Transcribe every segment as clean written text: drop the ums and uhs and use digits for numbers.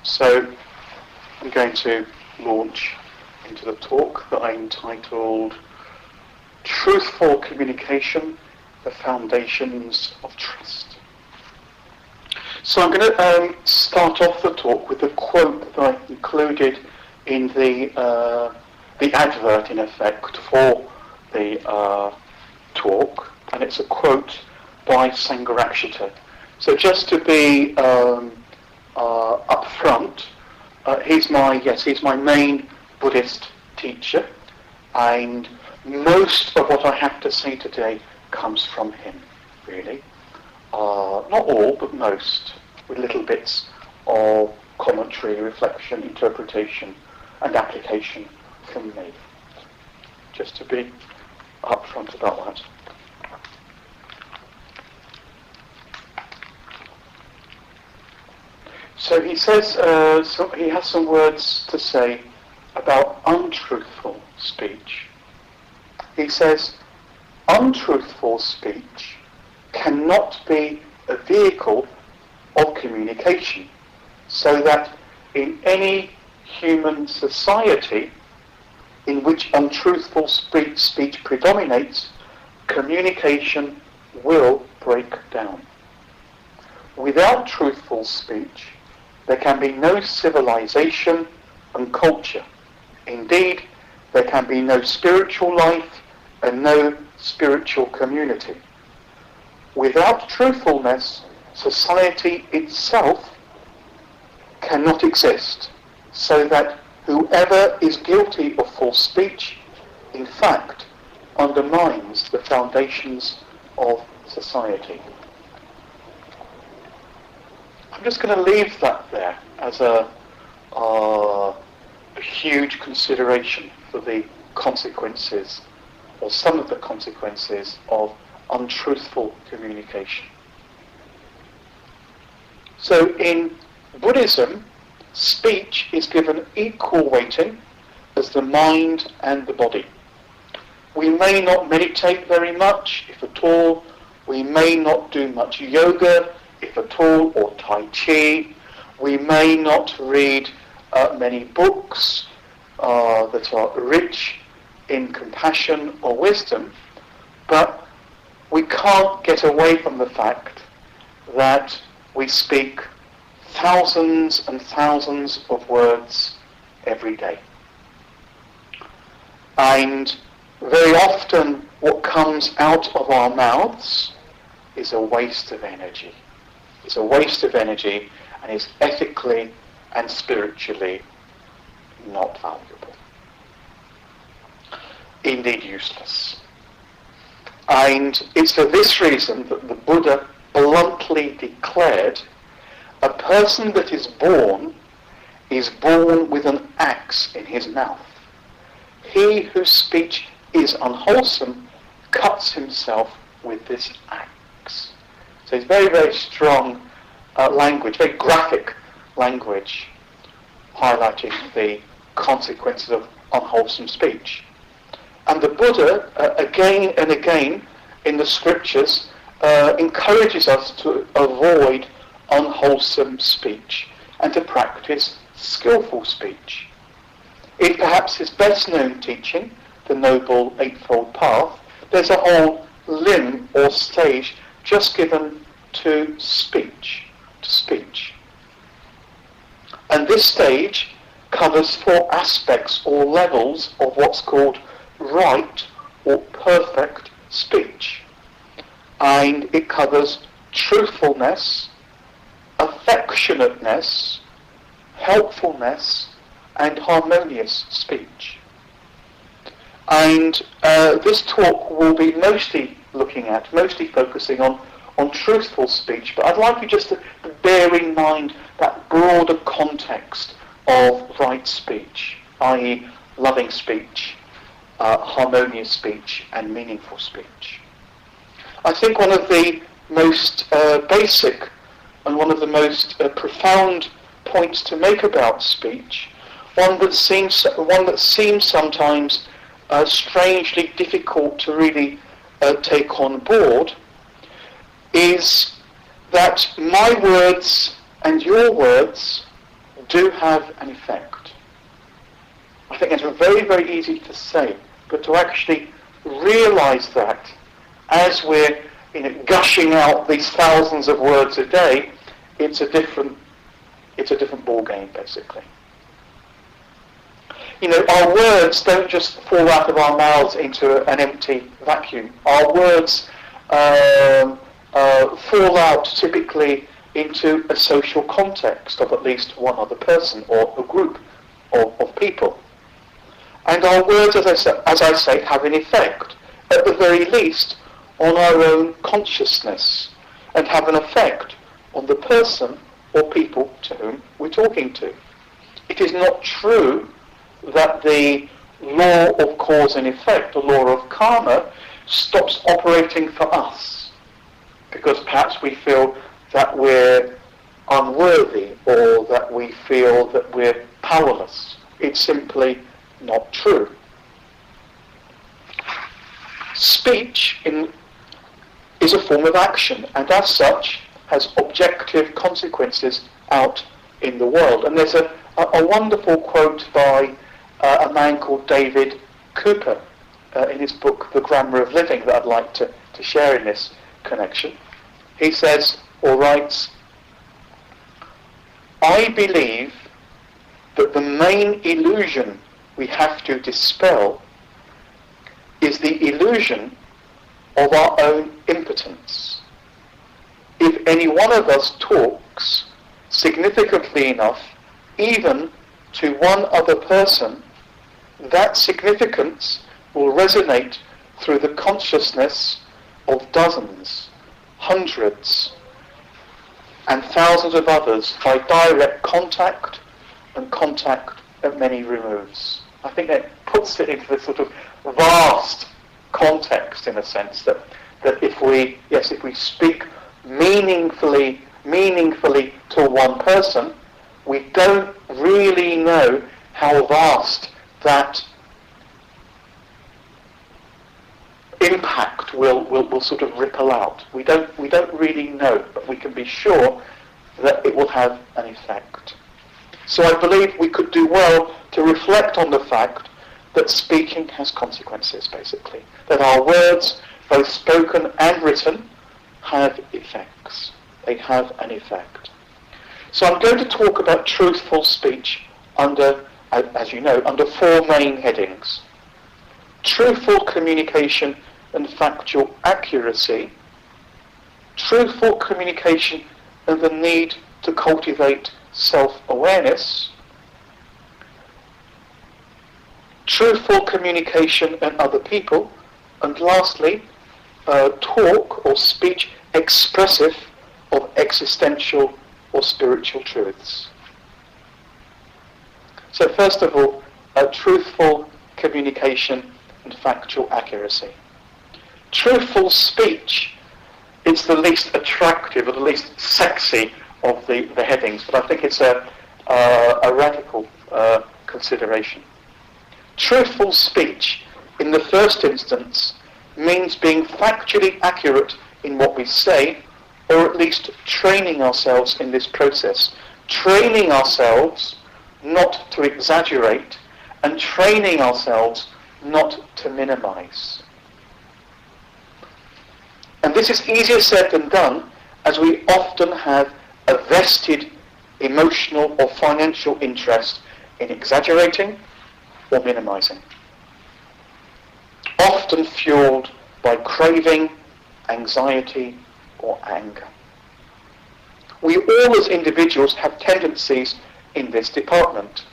So I'm going to launch into the talk that I entitled Truthful Communication, the Foundations of Trust. So I'm going to start off the talk with a quote that I included in the advert, in effect, for the talk, and it's a quote by Sangharakshita. So just to be upfront, he's my main Buddhist teacher, and most of what I have to say today comes from him, really. Not all, but most, with little bits of commentary, reflection, interpretation, and application from me. Just to be upfront about that. So he says, he has some words to say about untruthful speech. He says, untruthful speech cannot be a vehicle of communication, so that in any human society in which untruthful speech predominates, communication will break down. Without truthful speech, there can be no civilization and culture. Indeed, there can be no spiritual life and no spiritual community. Without truthfulness, society itself cannot exist, so that whoever is guilty of false speech, in fact, undermines the foundations of society. I'm just going to leave that there as a huge consideration for the consequences, or some of the consequences, of untruthful communication. So in Buddhism, speech is given equal weighting as the mind and the body. We may not meditate very much, if at all. We may not do much yoga, if at all, or Tai Chi. We may not read many books that are rich in compassion or wisdom, but we can't get away from the fact that we speak thousands and thousands of words every day. And very often what comes out of our mouths is a waste of energy. It's a waste of energy and is ethically and spiritually not valuable. Indeed useless. And it's for this reason that the Buddha bluntly declared, a person that is born with an axe in his mouth. He whose speech is unwholesome cuts himself with this axe. So it's very, very strong language, very graphic language, highlighting the consequences of unwholesome speech. And the Buddha, again and again in the scriptures, encourages us to avoid unwholesome speech and to practice skillful speech. In perhaps his best known teaching, the Noble Eightfold Path, there's a whole limb or stage just given to speech. And this stage covers 4 aspects or levels of what's called right or perfect speech. And it covers truthfulness, affectionateness, helpfulness, and harmonious speech. And this talk will be mostly focusing on truthful speech, but I'd like you just to bear in mind that broader context of right speech, i.e. loving speech, harmonious speech, and meaningful speech. I think one of the most basic and one of the most profound points to make about speech, one that seems sometimes strangely difficult to really take on board, is that my words and your words do have an effect. I think it's very, very easy to say, but to actually realise that as we're gushing out these thousands of words a day, it's a different ball game, basically. Our words don't just fall out of our mouths into an empty vacuum. Our words fall out typically into a social context of at least one other person or a group of people. And our words, as I say, have an effect, at the very least, on our own consciousness, and have an effect on the person or people to whom we're talking to. It is not true that the law of cause and effect, the law of karma, stops operating for us, because perhaps we feel that we're unworthy or that we feel that we're powerless. It's simply not true. Speech is a form of action, and as such has objective consequences out in the world. And there's a wonderful quote by a man called David Cooper in his book The Grammar of Living that I'd like to share in this connection. He says, or writes, "I believe that the main illusion we have to dispel is the illusion of our own impotence. If any one of us talks significantly enough, even to one other person, that significance will resonate through the consciousness of dozens, hundreds, and thousands of others by direct contact and contact at many removes." I think that puts it into this sort of vast context, in a sense, that if we speak meaningfully to one person, we don't really know how vast that impact will sort of ripple out. We don't really know, but we can be sure that it will have an effect. So I believe we could do well to reflect on the fact that speaking has consequences, basically. That our words, both spoken and written, have effects. They have an effect. So I'm going to talk about truthful speech under, as you know, under four main headings. Truthful communication and factual accuracy. Truthful communication and the need to cultivate self-awareness. Truthful communication and other people. And lastly, talk or speech expressive of existential or spiritual truths. So first of all, truthful communication and factual accuracy. Truthful speech is the least attractive or the least sexy of the headings, but I think it's a radical consideration. Truthful speech, in the first instance, means being factually accurate in what we say, or at least training ourselves in this process. Training ourselves not to exaggerate, and training ourselves not to minimize. And this is easier said than done, as we often have a vested emotional or financial interest in exaggerating or minimizing, often fueled by craving, anxiety, or anger. We all as individuals have tendencies in this department.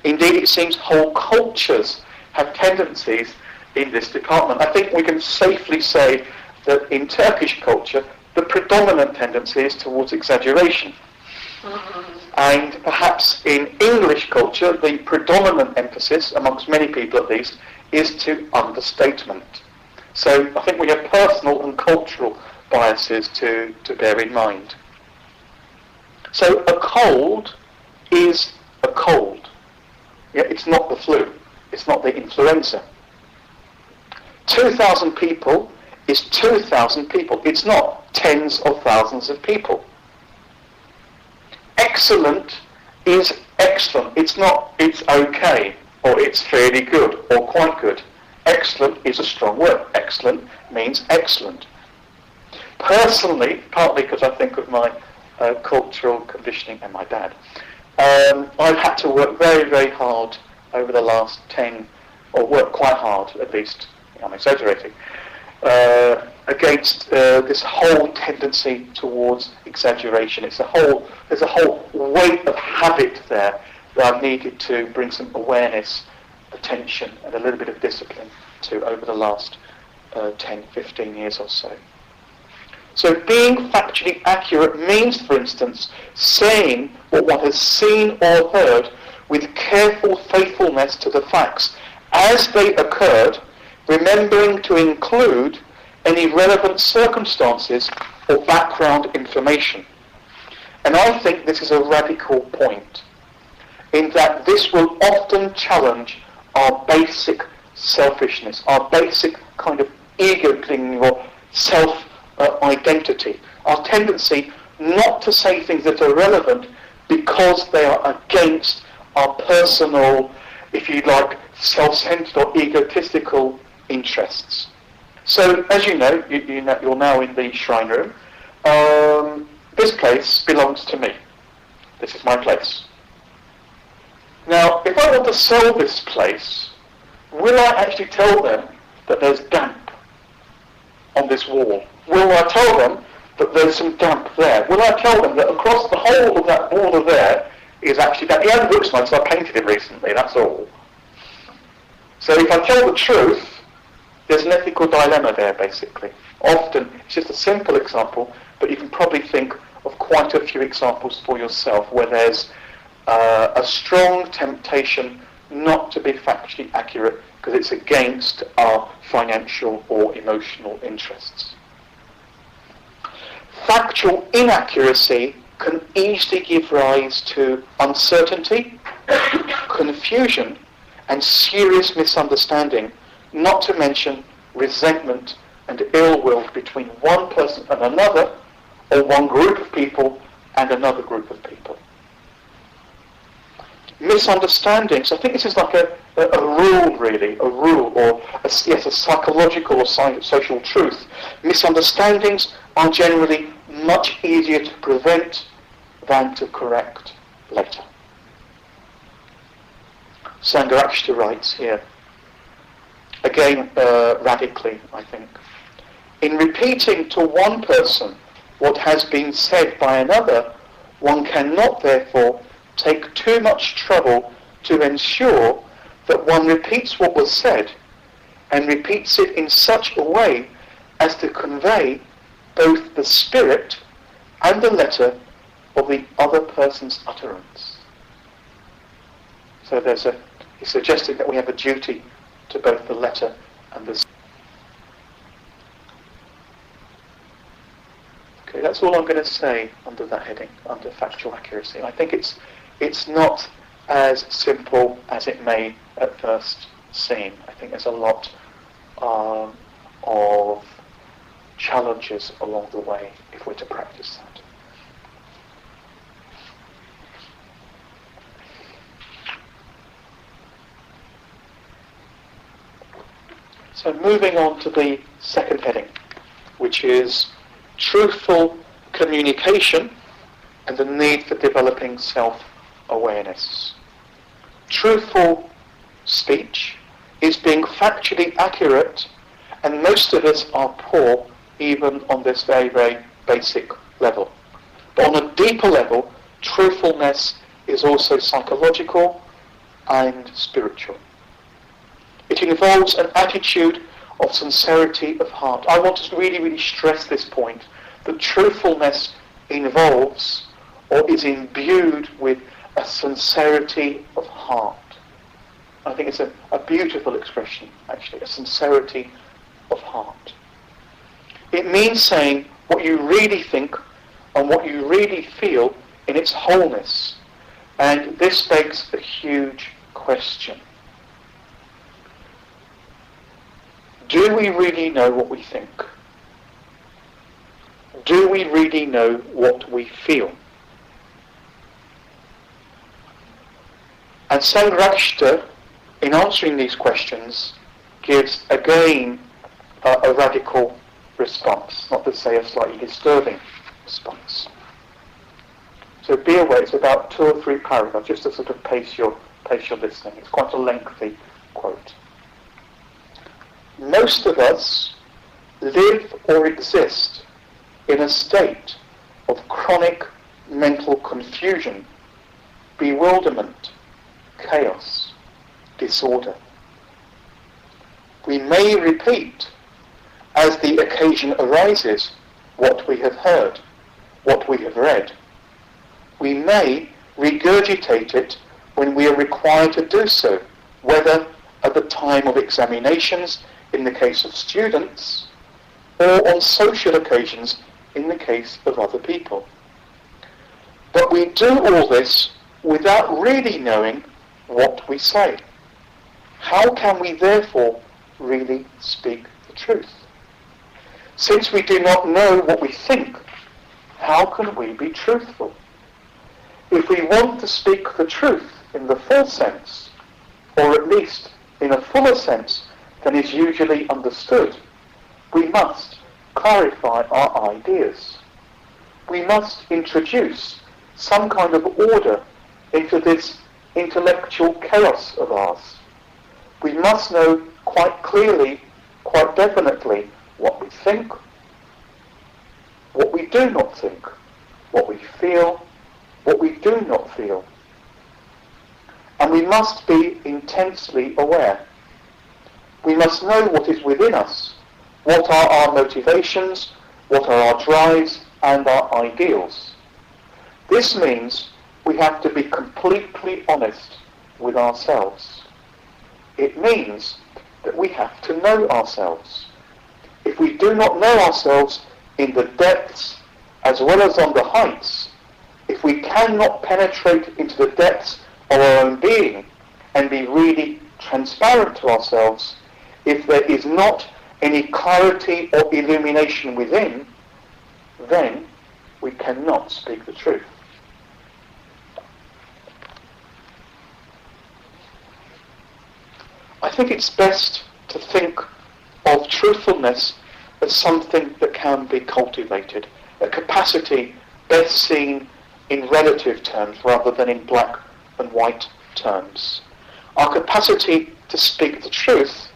Indeed, it seems whole cultures have tendencies in this department. I think we can safely say that in Turkish culture, the predominant tendency is towards exaggeration. And perhaps in English culture, the predominant emphasis, amongst many people at least, is to understatement. So I think we have personal and cultural biases to bear in mind. So a cold is a cold. Yeah, it's not the flu. It's not the influenza. 2,000 people is 2,000 people. It's not tens of thousands of people. Excellent is excellent. It's not, it's okay, or it's fairly good, or quite good. Excellent is a strong word. Excellent means excellent. Personally, partly because I think of my cultural conditioning and my dad, I've had to work very, very hard over the last 10, or work quite hard at least, I'm exaggerating, against this whole tendency towards exaggeration. There's a whole weight of habit there that I've needed to bring some awareness, attention, and a little bit of discipline to over the last 10, 15 years or so. So being factually accurate means, for instance, saying what one has seen or heard with careful faithfulness to the facts as they occurred, remembering to include any relevant circumstances or background information. And I think this is a radical point, in that this will often challenge our basic selfishness, our basic kind of ego-clinging or self-identity, our tendency not to say things that are relevant because they are against our personal, if you like, self-centered or egotistical interests. So, as you know, you're now in the shrine room. This place belongs to me. This is my place. Now, if I want to sell this place, will I actually tell them that there's damp on this wall? Will I tell them that there's some damp there? Will I tell them that across the whole of that border there is actually damp? Yeah, it looks nice, I painted it recently, that's all. So if I tell the truth, there's an ethical dilemma there, basically. Often, it's just a simple example, but you can probably think of quite a few examples for yourself where there's a strong temptation not to be factually accurate because it's against our financial or emotional interests. Factual inaccuracy can easily give rise to uncertainty, confusion, and serious misunderstanding, not to mention resentment and ill will between one person and another, or one group of people and another group of people. Misunderstandings, I think this is like a rule really, or a psychological or social truth. Misunderstandings are generally much easier to prevent than to correct later. Sangharakshita writes here, again radically, I think, in repeating to one person what has been said by another, one cannot therefore take too much trouble to ensure that one repeats what was said and repeats it in such a way as to convey both the spirit and the letter of the other person's utterance. So he's suggesting that we have a duty to both the letter and the spirit. Okay, that's all I'm going to say under that heading, under factual accuracy. I think it's not as simple as it may at first seem. I think there's a lot of challenges along the way if we're to practice that. So moving on to the second heading, which is truthful communication and the need for developing self-awareness. Truthful speech is being factually accurate, and most of us are poor even on this very, very basic level. But on a deeper level, truthfulness is also psychological and spiritual. It involves an attitude of sincerity of heart. I want to really, really stress this point, that truthfulness involves or is imbued with a sincerity of heart. I think it's a beautiful expression, actually, a sincerity of heart. It means saying what you really think and what you really feel in its wholeness. And this begs a huge question. Do we really know what we think? Do we really know what we feel? And Sangharakshita, in answering these questions, gives again a radical response, not to say a slightly disturbing response. So be aware, it's about 2 or 3 paragraphs, just to sort of pace your listening. It's quite a lengthy quote. Most of us live or exist in a state of chronic mental confusion, bewilderment, chaos, disorder. We may repeat, as the occasion arises, what we have heard, what we have read. We may regurgitate it when we are required to do so, whether at the time of examinations in the case of students, or on social occasions in the case of other people. But we do all this without really knowing what we say. How can we therefore really speak the truth? Since we do not know what we think, how can we be truthful? If we want to speak the truth in the full sense, or at least in a fuller sense than is usually understood, we must clarify our ideas. We must introduce some kind of order into this intellectual chaos of ours. We must know quite clearly, quite definitely, what we think, what we do not think, what we feel, what we do not feel. And we must be intensely aware. We must know what is within us, what are our motivations, what are our drives and our ideals. This means we have to be completely honest with ourselves. It means that we have to know ourselves. If we do not know ourselves in the depths as well as on the heights, if we cannot penetrate into the depths of our own being and be really transparent to ourselves, if there is not any clarity or illumination within, then we cannot speak the truth. I think it's best to think of truthfulness as something that can be cultivated, a capacity best seen in relative terms rather than in black and white terms. Our capacity to speak the truth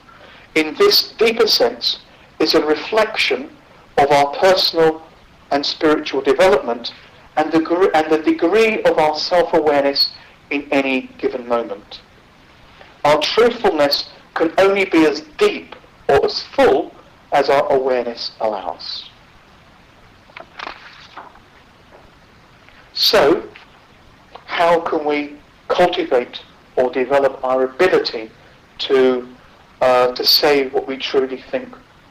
in this deeper sense is a reflection of our personal and spiritual development and the degree of our self-awareness in any given moment. Our truthfulness can only be as deep or as full as our awareness allows. So, how can we cultivate or develop our ability to say what we truly think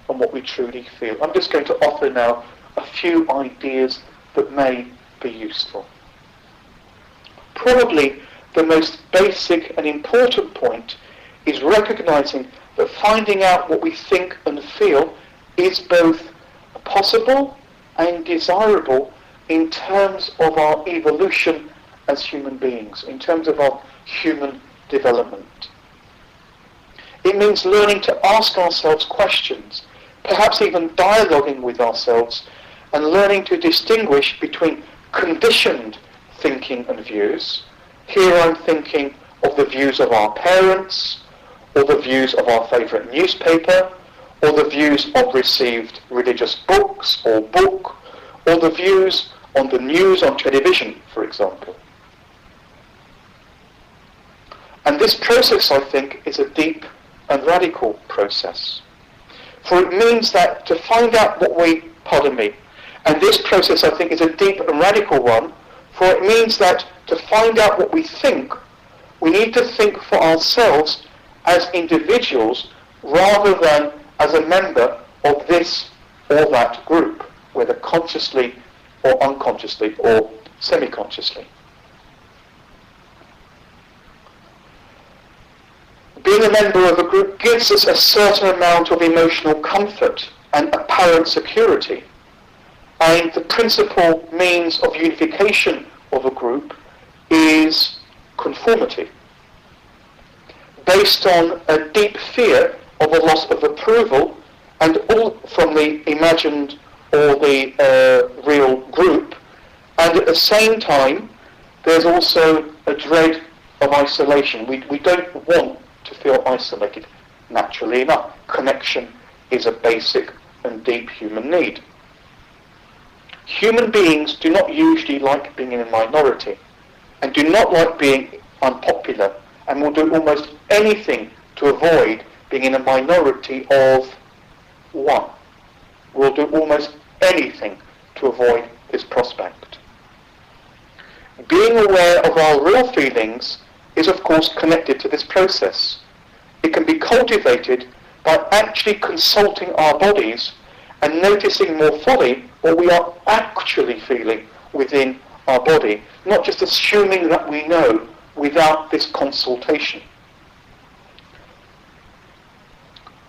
and what we truly feel? I'm just going to offer now a few ideas that may be useful. Probably the most basic and important point is recognizing that finding out what we think and feel is both possible and desirable in terms of our evolution as human beings, in terms of our human development. It means learning to ask ourselves questions, perhaps even dialoguing with ourselves, and learning to distinguish between conditioned thinking and views. Here I'm thinking of the views of our parents, or the views of our favourite newspaper, or the views of received religious books or book, or the views on the news on television, for example. And this process, I think, is a deep and radical process. For it means that to find out what we, and this process, I think, is a deep and radical one, for it means that to find out what we think, we need to think for ourselves as individuals rather than as a member of this or that group, whether consciously or unconsciously or semi-consciously. Being a member of a group gives us a certain amount of emotional comfort and apparent security. And the principal means of unification of a group is conformity. based on a deep fear of a loss of approval, and all from the imagined or the real group. And at the same time, there's also a dread of isolation. We don't want to feel isolated, naturally enough. Connection is a basic and deep human need. Human beings do not usually like being in a minority, and do not like being unpopular, and will do almost anything to avoid being in a minority of one. We'll do almost anything to avoid this prospect. Being aware of our real feelings is of course connected to this process. It can be cultivated by actually consulting our bodies and noticing more fully what we are actually feeling within our body, not just assuming that we know without this consultation.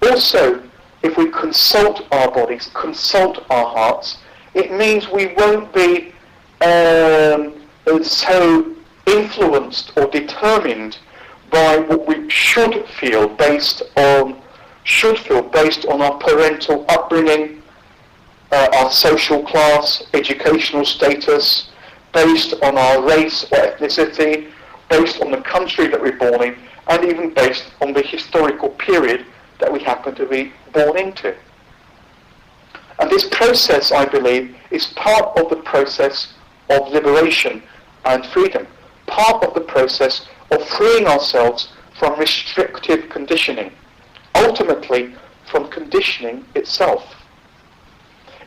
Also, if we consult our bodies, consult our hearts, it means we won't be so influenced or determined by what we should feel based on our parental upbringing, our social class, educational status, based on our race or ethnicity, based on the country that we're born in, and even based on the historical period that we happen to be born into. And this process, I believe, is part of the process of liberation and freedom, part of the process of freeing ourselves from restrictive conditioning, ultimately from conditioning itself.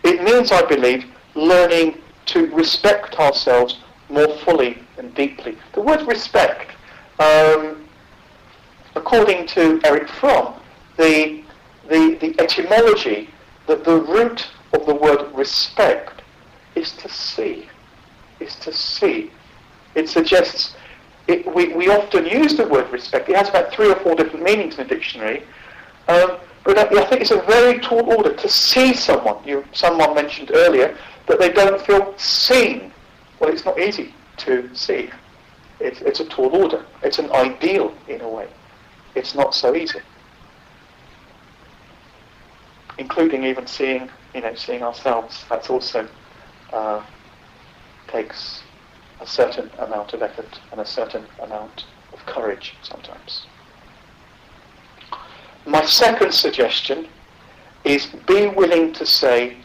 It means, I believe, learning to respect ourselves more fully and deeply. The word respect, according to Eric Fromm, the etymology, that the root of the word respect is to see. It suggests, we often use the word respect. It has about 3 or 4 different meanings in the dictionary. But I think it's a very tall order to see someone. Someone mentioned earlier that they don't feel seen. Well, it's not easy to see. It's a tall order. It's an ideal in a way. It's not so easy. Including even seeing ourselves. That's also takes a certain amount of effort and a certain amount of courage sometimes. My second suggestion is be willing to say,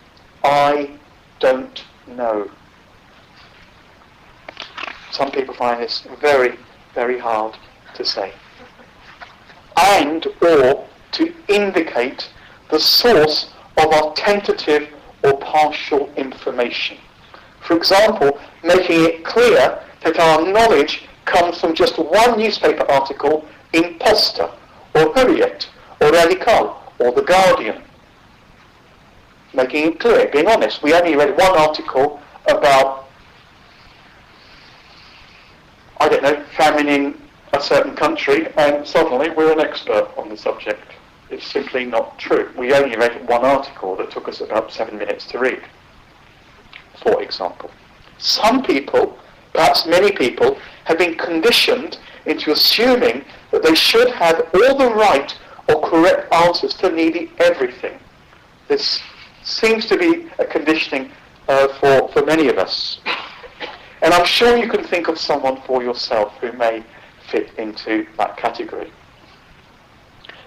I don't know. Some people find this very, very hard to say. And or to indicate the source of our tentative or partial information. For example, making it clear that our knowledge comes from just one newspaper article in Posta, or Hurriyet, or Radical, or The Guardian. Making it clear, being honest. We only read one article about, I don't know, famine in a certain country, and suddenly we're an expert on the subject. It's simply not true. We only read one article that took us about 7 minutes to read, for example. Some people, perhaps many people, have been conditioned into assuming that they should have all the right or correct answers to nearly everything. This seems to be a conditioning for many of us. And I'm sure you can think of someone for yourself who may fit into that category.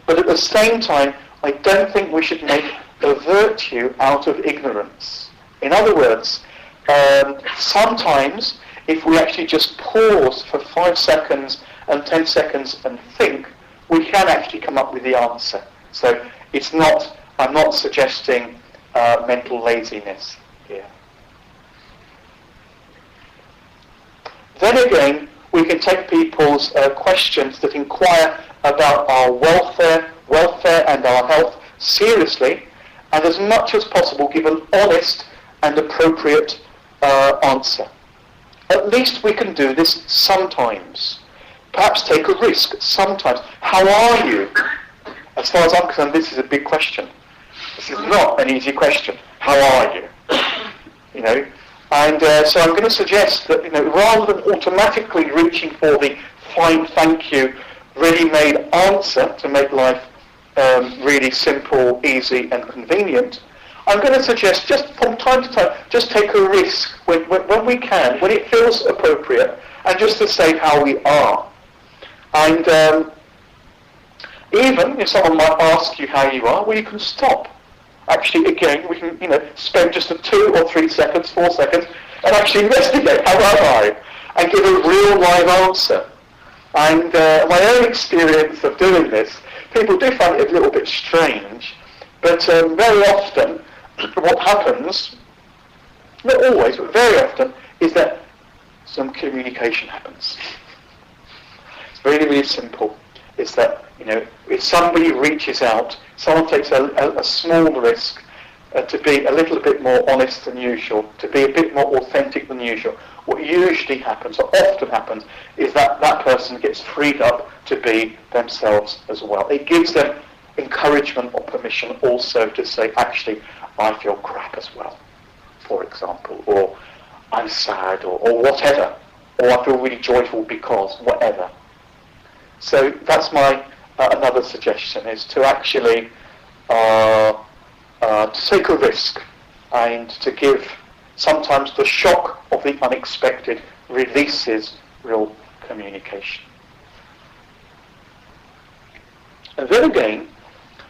But at the same time, I don't think we should make a virtue out of ignorance. In other words, sometimes if we actually just pause for 5 seconds and 10 seconds and think, we can actually come up with the answer. So I'm not suggesting mental laziness here. Then again, we can take people's questions that inquire about our welfare and our health seriously, and as much as possible give an honest and appropriate answer. At least we can do this sometimes. Perhaps take a risk sometimes. How are you? As far as I'm concerned, this is a big question. This is not an easy question. How are you? And so I'm going to suggest that rather than automatically reaching for the fine thank you ready-made answer to make life really simple, easy and convenient, I'm going to suggest just from time to time, just take a risk when we can, when it feels appropriate, and just to say how we are. And even if someone might ask you how you are, well, you can stop. Actually, again, we can, spend just 2 or 3 seconds, 4 seconds, and actually investigate, how am I? And give a real live answer. And my own experience of doing this, people do find it a little bit strange, but very often what happens, not always, but very often, is that some communication happens. It's really, really simple. It's that, if somebody reaches out, someone takes a small risk to be a little bit more honest than usual, to be a bit more authentic than usual, what usually happens, or often happens, is that that person gets freed up to be themselves as well. It gives them encouragement or permission also to say, actually, I feel crap as well, for example, or I'm sad, or whatever, or I feel really joyful because, whatever. So that's my another suggestion, is to actually to take a risk and to give sometimes the shock of the unexpected releases real communication. And then again,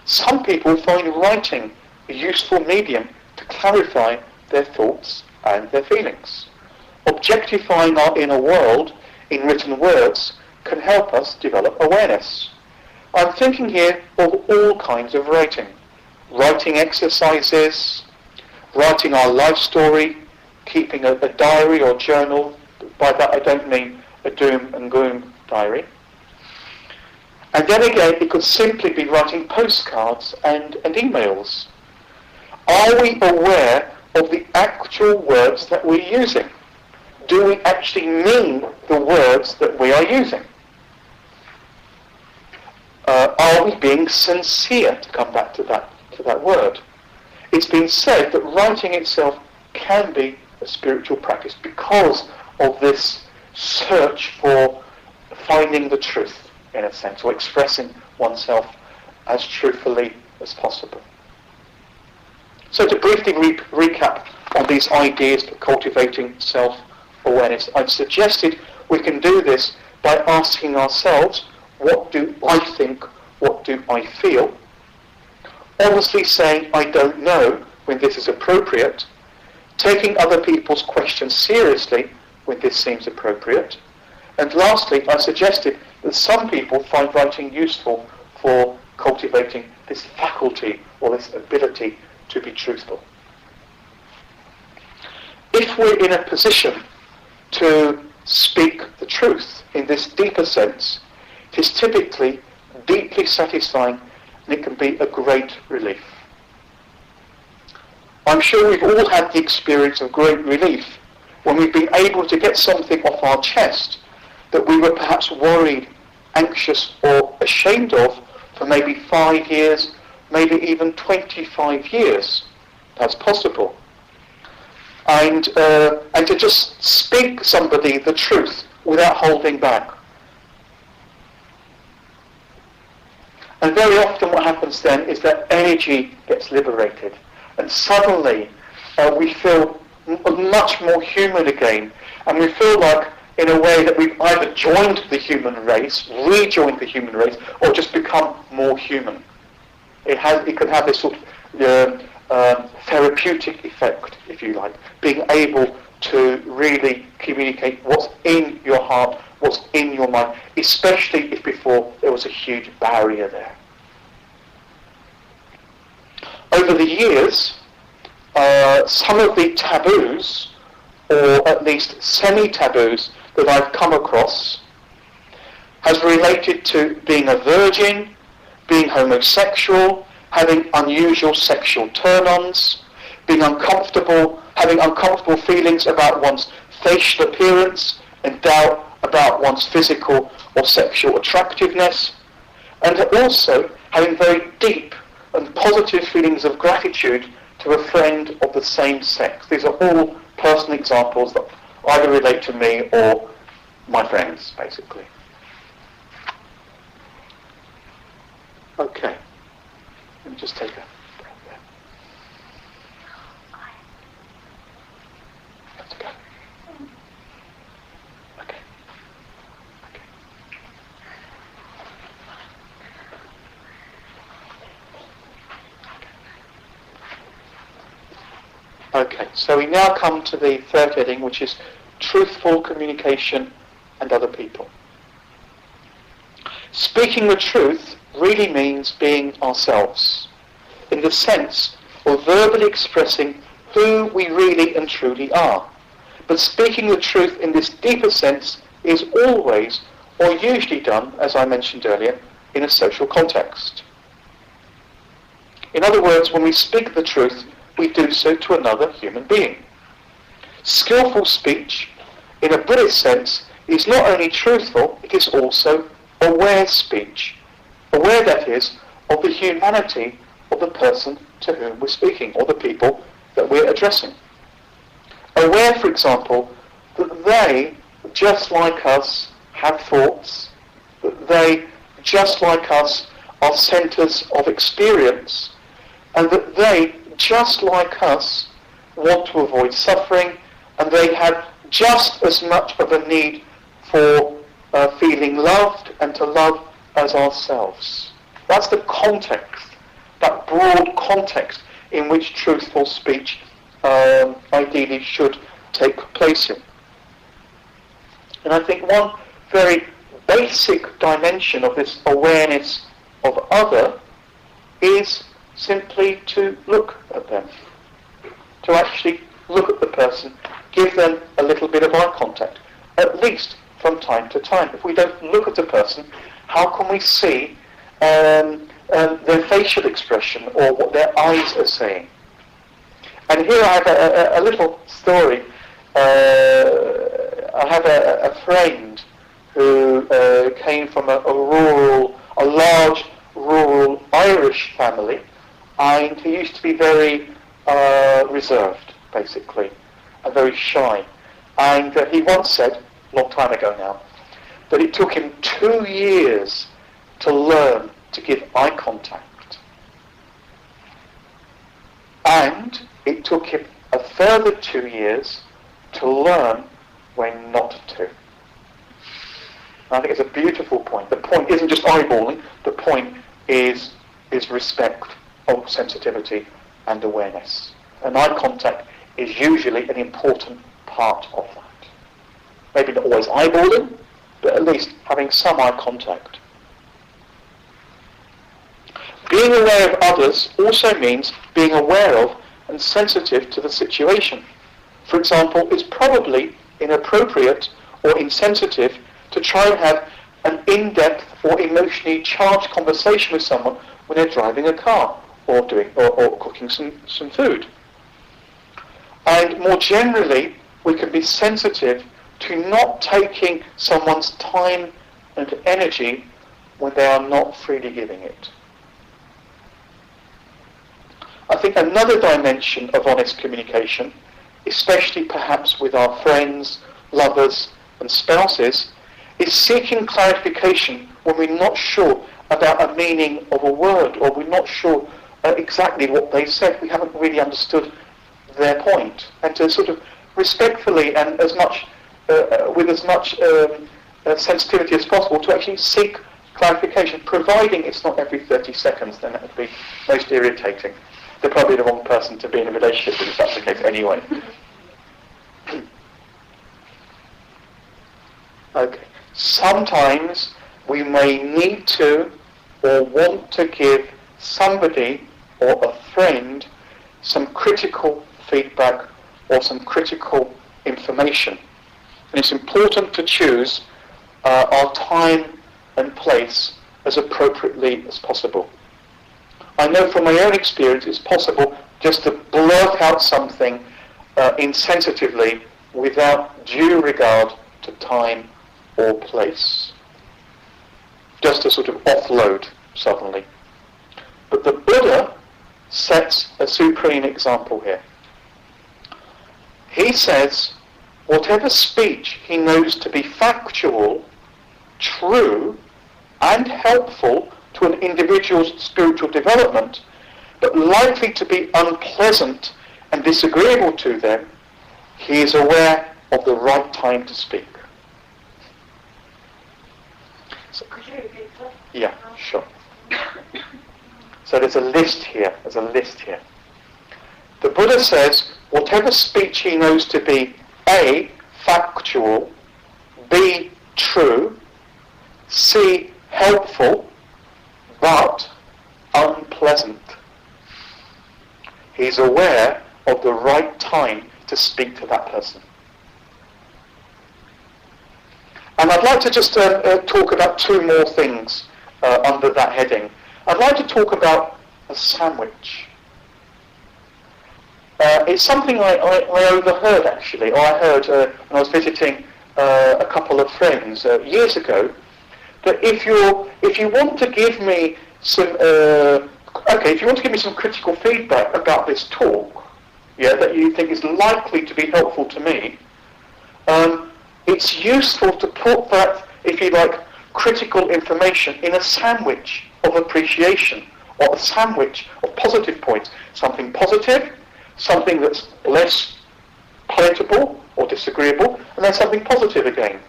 some people find writing a useful medium to clarify their thoughts and their feelings. Objectifying our inner world in written words can help us develop awareness. I'm thinking here of all kinds of writing. Writing exercises, writing our life story, keeping a diary or journal. By that I don't mean a doom and gloom diary. And then again, it could simply be writing postcards and emails. Are we aware of the actual words that we're using? Do we actually mean the words that we are using? Are we being sincere, to come back to that word? It's been said that writing itself can be a spiritual practice because of this search for finding the truth, in a sense, or expressing oneself as truthfully as possible. So to briefly recap on these ideas for cultivating self-awareness, I've suggested we can do this by asking ourselves, what do I think, what do I feel? Honestly saying, I don't know, when this is appropriate. Taking other people's questions seriously when this seems appropriate. And lastly, I suggested that some people find writing useful for cultivating this faculty or this ability to be truthful. If we're in a position to speak the truth in this deeper sense, it is typically deeply satisfying and it can be a great relief. I'm sure we've all had the experience of great relief when we've been able to get something off our chest that we were perhaps worried, anxious or ashamed of for maybe 5 years, maybe even 25 years. That's possible. And to just speak somebody the truth without holding back. And very often what happens then is that energy gets liberated. And suddenly we feel much more human again. And we feel like, in a way, that we've either joined the human race, rejoined the human race, or just become more human. It can have this sort of therapeutic effect, if you like, being able to really communicate what's in your heart, what's in your mind, especially if before there was a huge barrier there. Over the years, some of the taboos, or at least semi-taboos, that I've come across has related to being a virgin, being homosexual, having unusual sexual turn-ons, being uncomfortable, having uncomfortable feelings about one's facial appearance and doubt about one's physical or sexual attractiveness, and also having very deep and positive feelings of gratitude to a friend of the same sex. These are all personal examples that either relate to me or my friends, basically. Okay. Let me just take a breath there. Let's go. Okay. Okay, so we now come to the third heading, which is truthful communication and other people. Speaking the truth really means being ourselves, in the sense of verbally expressing who we really and truly are. But speaking the truth in this deeper sense is always, or usually done, as I mentioned earlier, in a social context. In other words, when we speak the truth, we do so to another human being. Skillful speech, in a Buddhist sense, is not only truthful, it is also aware speech. Aware, that is, of the humanity of the person to whom we're speaking, or the people that we're addressing. Aware, for example, that they, just like us, have thoughts, that they, just like us, are centres of experience, and that they, just like us, want to avoid suffering, and they have just as much of a need for feeling loved and to love as ourselves. That's the context, that broad context in which truthful speech ideally should take place in. And I think one very basic dimension of this awareness of other is simply to look at them, to actually look at the person, give them a little bit of eye contact, at least from time to time. If we don't look at a person, how can we see their facial expression or what their eyes are saying? And here I have a little story. I have a friend who came from a large rural Irish family, and he used to be very reserved, basically, and very shy. And he once said, a long time ago now, that it took him 2 years to learn to give eye contact. And it took him a further 2 years to learn when not to. I think it's a beautiful point. The point isn't just eyeballing, the point is respect of sensitivity and awareness. And eye contact is usually an important part of that. Maybe not always eyeballing, but at least having some eye contact. Being aware of others also means being aware of and sensitive to the situation. For example, it's probably inappropriate or insensitive to try and have an in-depth or emotionally charged conversation with someone when they're driving a car or cooking some food. And more generally, we can be sensitive to not taking someone's time and energy when they are not freely giving it. I think another dimension of honest communication, especially perhaps with our friends, lovers and spouses, is seeking clarification when we're not sure about a meaning of a word, or we're not sure exactly what they said. We haven't really understood their point. And to sort of respectfully and with as much sensitivity as possible to actually seek clarification, providing it's not every 30 seconds, then that would be most irritating. They're probably the wrong person to be in a relationship with if that's the case anyway. Okay. Sometimes we may need to or want to give somebody or a friend some critical feedback or some critical information. And it's important to choose our time and place as appropriately as possible. I know from my own experience it's possible just to blurt out something insensitively without due regard to time or place. Just to sort of offload suddenly. But the Buddha sets a supreme example here. He says, whatever speech he knows to be factual, true, and helpful to an individual's spiritual development, but likely to be unpleasant and disagreeable to them, he is aware of the right time to speak. So, could you repeat that? Yeah, sure. So there's a list here. The Buddha says, whatever speech he knows to be A, factual, B, true, C, helpful, but unpleasant. He's aware of the right time to speak to that person. And I'd like to just talk about two more things under that heading. I'd like to talk about a sandwich. It's something I overheard, actually. I heard when I was visiting a couple of friends years ago, that if you want to give me some critical feedback about this talk, that you think is likely to be helpful to me, it's useful to put that, if you like, critical information in a sandwich of appreciation, or a sandwich of positive points. Something positive, something that's less palatable or disagreeable, and then something positive again.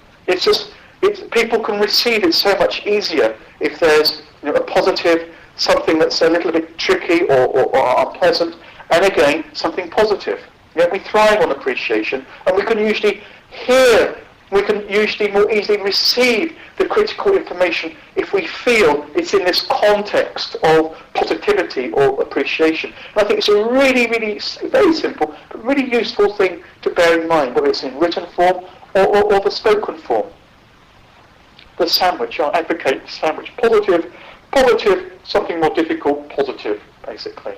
People can receive it so much easier if there's a positive, something that's a little bit tricky or unpleasant, and again, something positive. We thrive on appreciation, and we can usually more easily receive the critical information if we feel it's in this context of positivity or appreciation. And I think it's a really, really very simple, but really useful thing to bear in mind, whether it's in written form or the spoken form. The sandwich, I advocate the sandwich. Positive, something more difficult, positive, basically.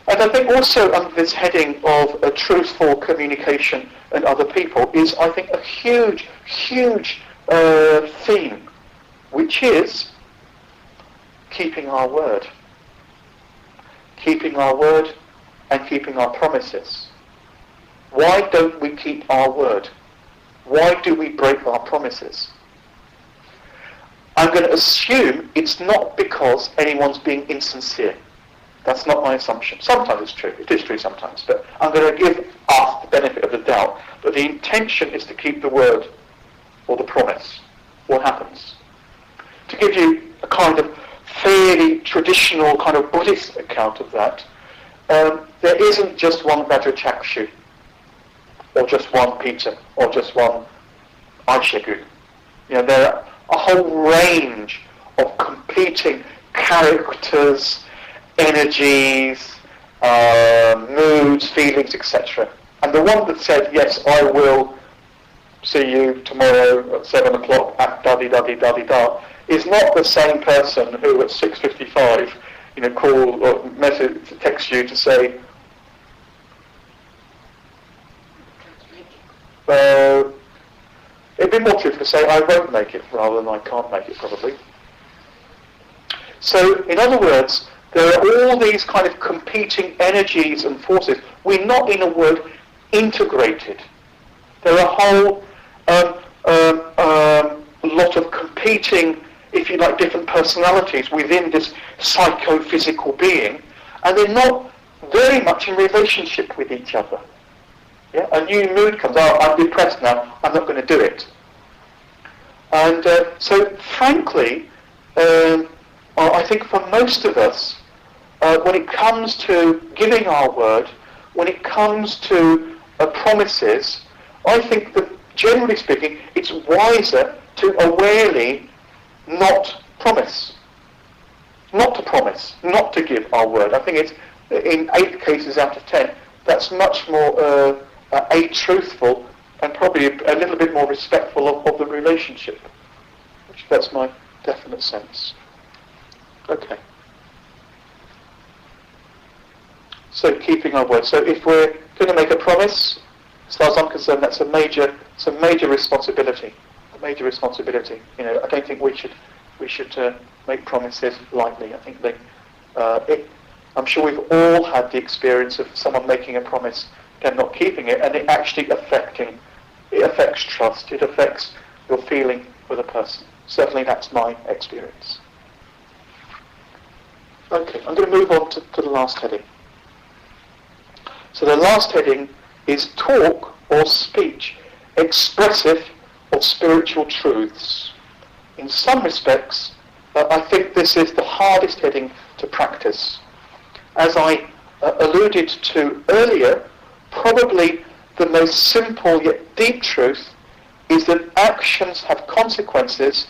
And I think also under this heading of a truthful communication and other people is, I think, a huge theme, which is keeping our word. Keeping our word and keeping our promises. Why don't we keep our word? Why do we break our promises? I'm going to assume it's not because anyone's being insincere. That's not my assumption. Sometimes it's true. It is true sometimes. But I'm going to give us the benefit of the doubt that the intention is to keep the word or the promise. What happens? To give you a kind of fairly traditional kind of Buddhist account of that, there isn't just one Vajracaksu, or just one Peter, or just one Aishagu. There are a whole range of competing characters, energies, moods, feelings, etc. And the one that said, yes, I will see you tomorrow at 7 o'clock at da-di-da-di-da-di-da, is not the same person who at 6:55, call or message, text you to say, it'd be more truthful to say, I won't make it, rather than I can't make it, probably. So, in other words, there are all these kind of competing energies and forces. We're not, in a word, integrated. There are a whole lot of competing, if you like, different personalities within this psychophysical being, and they're not very much in relationship with each other. Yeah? A new mood comes, I'm depressed now, I'm not going to do it. And so, frankly, I think for most of us, when it comes to giving our word, when it comes to promises, I think that, generally speaking, it's wiser to awarely not promise. Not to promise, not to give our word. I think it's, in 8 cases out of 10, that's much more truthful and probably a little bit more respectful of the relationship. That's my definite sense. Okay. So keeping our word. So if we're going to make a promise, as far as I'm concerned, that's a major responsibility. A major responsibility. I don't think we should make promises lightly. I think I'm sure we've all had the experience of someone making a promise, then not keeping it, and it actually affects trust. It affects your feeling with a person. Certainly, that's my experience. Okay, I'm going to move on to the last heading. So the last heading is talk or speech, expressive or spiritual truths. In some respects, I think this is the hardest heading to practice. As I alluded to earlier, probably the most simple yet deep truth is that actions have consequences,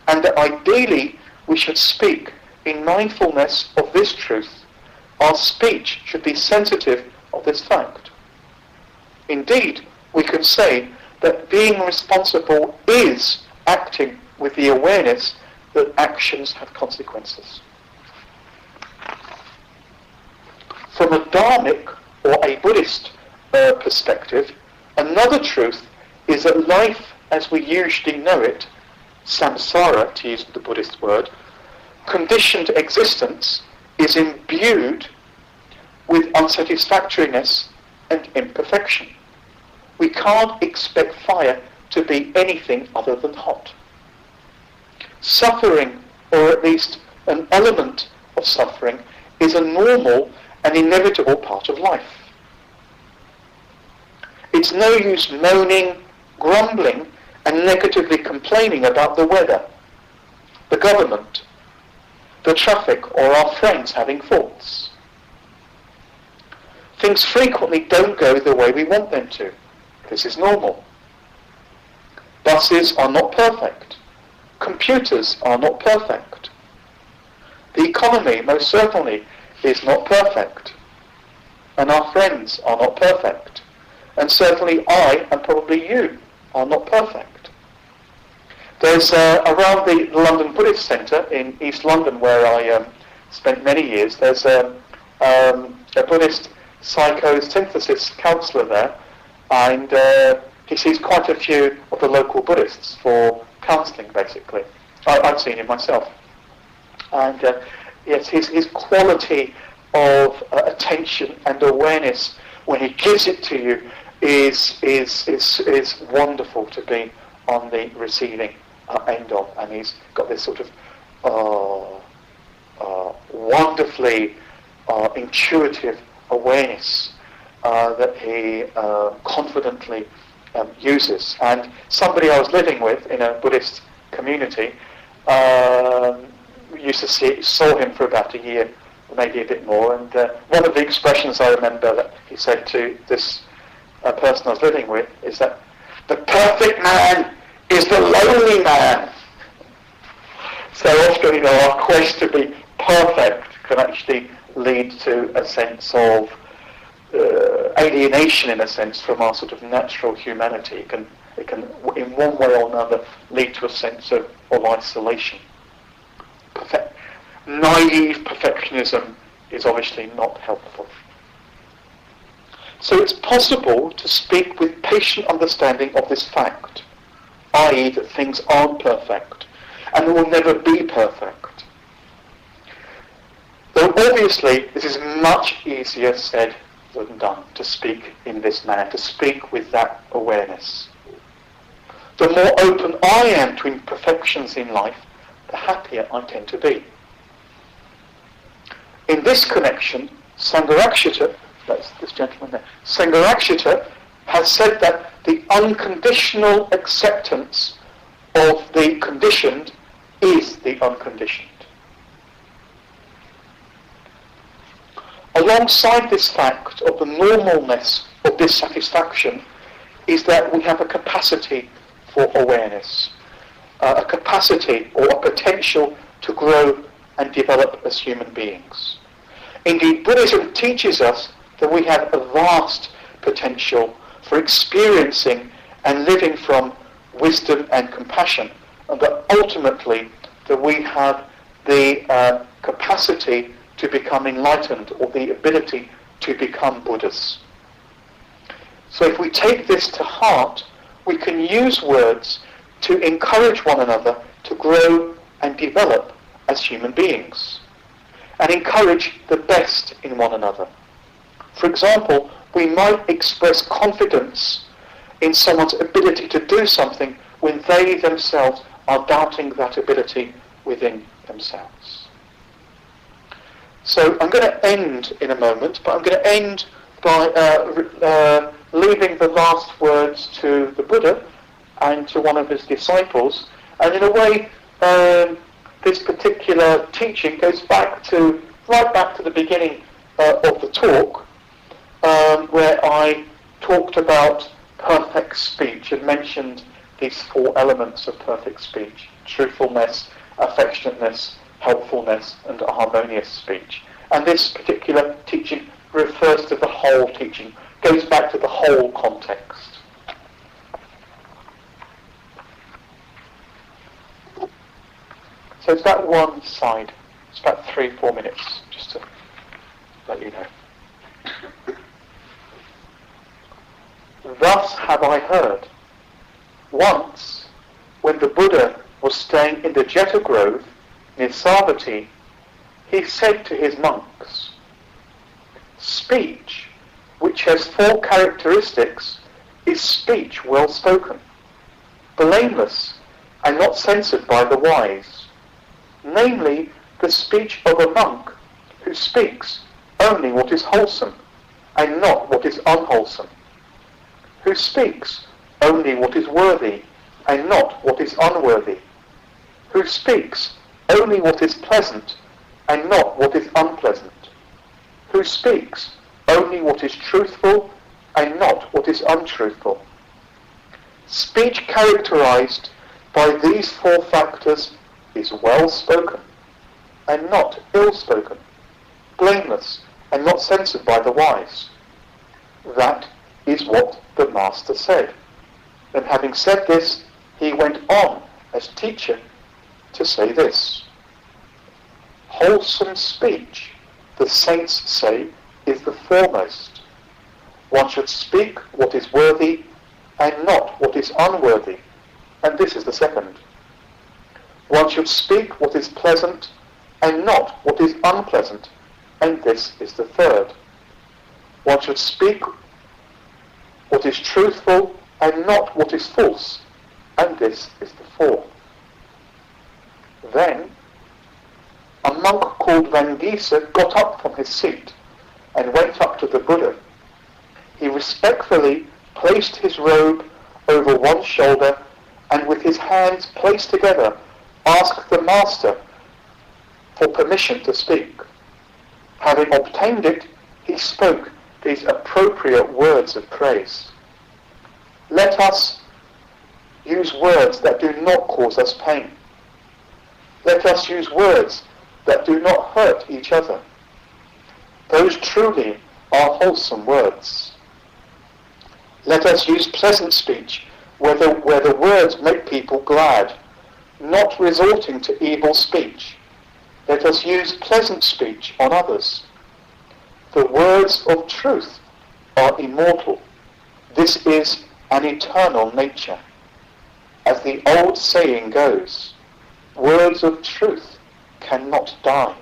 and that ideally we should speak in mindfulness of this truth. Our speech should be sensitive of this fact. Indeed, we could say that being responsible is acting with the awareness that actions have consequences. From a Dharmic or a Buddhist perspective, another truth is that life as we usually know it, samsara, to use the Buddhist word, conditioned existence, is imbued with unsatisfactoriness and imperfection. We can't expect fire to be anything other than hot. Suffering, or at least an element of suffering, is a normal and inevitable part of life. It's no use moaning, grumbling, and negatively complaining about the weather, the government, the traffic, or our friends having faults. Things frequently don't go the way we want them to. This is normal. Buses are not perfect. Computers are not perfect. The economy, most certainly, is not perfect. And our friends are not perfect. And certainly I, and probably you, are not perfect. There's, around the London Buddhist Centre in East London, where I spent many years, there's a Buddhist psychosynthesis counsellor there, and he sees quite a few of the local Buddhists for counselling, basically. I've seen him myself. And yes, his quality of attention and awareness when he gives it to you is wonderful to be on the receiving end of. And he's got this sort of wonderfully intuitive awareness that he confidently uses. And somebody I was living with in a Buddhist community saw him for about a year, maybe a bit more, and one of the expressions I remember that he said to this person I was living with is that the perfect man is the lonely man. So often, our quest to be perfect can actually lead to a sense of alienation, in a sense, from our sort of natural humanity. It can, in one way or another, lead to a sense of isolation. Naive perfectionism is obviously not helpful. So it's possible to speak with patient understanding of this fact, i.e. that things aren't perfect and will never be perfect. Though obviously this is much easier said than done, to speak in this manner, to speak with that awareness. The more open I am to imperfections in life, the happier I tend to be. In this connection, Sangharakshita, that's this gentleman there, Sangharakshita has said that the unconditional acceptance of the conditioned is the unconditioned. Alongside this fact of the normalness of dissatisfaction is that we have a capacity for awareness, a capacity or a potential to grow and develop as human beings. Indeed, Buddhism teaches us that we have a vast potential for experiencing and living from wisdom and compassion, and that ultimately that we have the capacity to become enlightened, or the ability to become Buddhas. So if we take this to heart, we can use words to encourage one another to grow and develop as human beings, and encourage the best in one another. For example, we might express confidence in someone's ability to do something when they themselves are doubting that ability within themselves. So I'm going to end in a moment, but I'm going to end by leaving the last words to the Buddha and to one of his disciples. And in a way, this particular teaching goes right back to the beginning of the talk, where I talked about perfect speech and mentioned these 4 elements of perfect speech: truthfulness, affectionateness, helpfulness, and harmonious speech. And this particular teaching refers to the whole teaching, goes back to the whole context. So it's about one side. It's about 3-4 minutes, just to let you know. Thus have I heard. Once, when the Buddha was staying in the Jeta Grove near Savatthi, he said to his monks, "Speech, which has 4 characteristics, is speech well spoken, blameless and not censored by the wise, namely the speech of a monk who speaks only what is wholesome and not what is unwholesome, who speaks only what is worthy and not what is unworthy, who speaks only what is pleasant and not what is unpleasant, who speaks only what is truthful and not what is untruthful. Speech characterized by these 4 factors is well spoken and not ill spoken, blameless and not censored by the wise." That is what the Master said. And having said this, he went on as teacher to say this: "Wholesome speech, the saints say, is the foremost. One should speak what is worthy and not what is unworthy, and this is the second. One should speak what is pleasant and not what is unpleasant, and this is the third. One should speak what is truthful and not what is false, and this is the fourth." Then a monk called Vangisa got up from his seat and went up to the Buddha. He respectfully placed his robe over one shoulder and with his hands placed together asked the Master for permission to speak. Having obtained it, he spoke these appropriate words of praise. "Let us use words that do not cause us pain. Let us use words that do not hurt each other. Those truly are wholesome words. Let us use pleasant speech where the words make people glad, not resorting to evil speech. Let us use pleasant speech on others. The words of truth are immortal. This is an eternal nature. As the old saying goes, words of truth cannot die.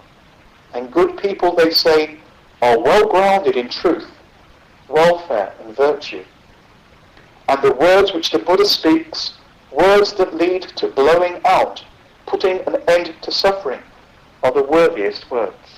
And good people, they say, are well grounded in truth, welfare and virtue. And the words which the Buddha speaks, words that lead to blowing out, putting an end to suffering, are the worthiest words."